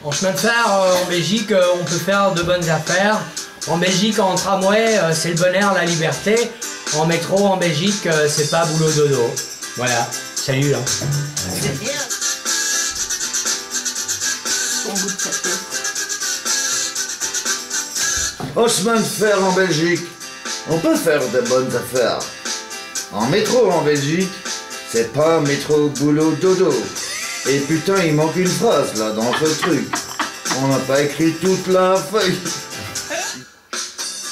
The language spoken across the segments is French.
En chemin de fer, en Belgique, on peut faire de bonnes affaires. En Belgique, en tramway, c'est le bonheur, la liberté. En métro, en Belgique, c'est pas boulot dodo. Voilà, salut hein. C'est bien. Ton bout de café. En chemin de fer en Belgique, on peut faire de bonnes affaires. En métro en Belgique, c'est pas métro boulot dodo. Et putain, il manque une phrase là dans ce truc. On n'a pas écrit toute la feuille.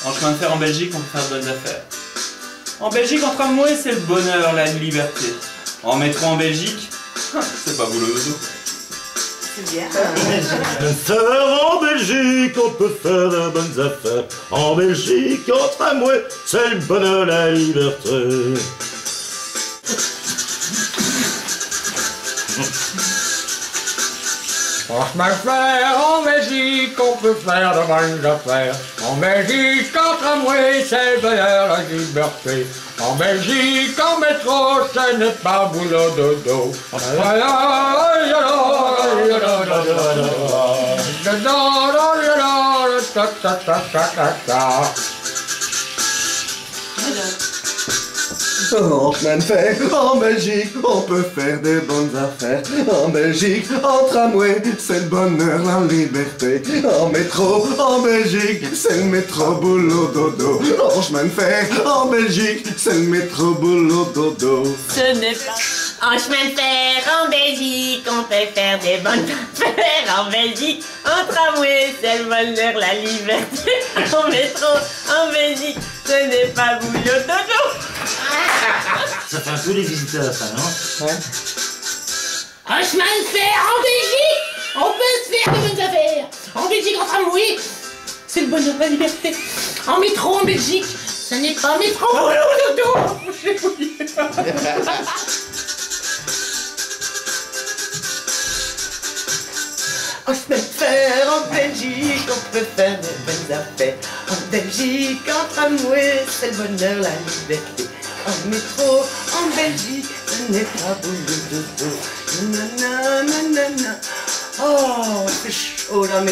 En chemin de fer en Belgique, on peut faire de bonnes affaires. En Belgique, en tramway, c'est le bonheur, la liberté. En métro en Belgique, c'est pas boulot dodo. C'est bien. En Belgique, on peut faire de bonnes affaires. En Belgique, en tramway, c'est le bonheur, la liberté. En chemin de fer, en Belgique, on peut faire de bonnes affaires. En Belgique, en tramway, c'est le bonheur, la liberté. En Belgique, en métro, ce n'est pas boulot dodo. En chemin de fer, en Belgique, on peut faire des bonnes affaires. En Belgique, en tramway, c'est le bonheur, la liberté. En métro, en Belgique, c'est le métro boulot dodo. En chemin de fer, en Belgique, c'est le métro boulot dodo. Ce n'est pas... En chemin de fer, en Belgique, on peut faire des bonnes affaires. En Belgique, en tramway, c'est le bonheur, la liberté. En métro, en Belgique, ce n'est pas boulot dodo. Ça fait un peu les visiteurs, ça, non? Ouais. En chemin de fer, en Belgique, on peut se faire de bonnes affaires. En Belgique, en tramway, c'est le bonheur, la liberté. En métro, en Belgique, ce n'est pas métro boulot dodo. J'ai oublié. En chemin de fer, en Belgique, on peut faire de bonnes affaires. En Belgique, en tramway, c'est le bonheur, la liberté. En métro, en Belgique, ce n'est pas boulot dodo. Nanana, nanana. Oh, c'est chaud là, mais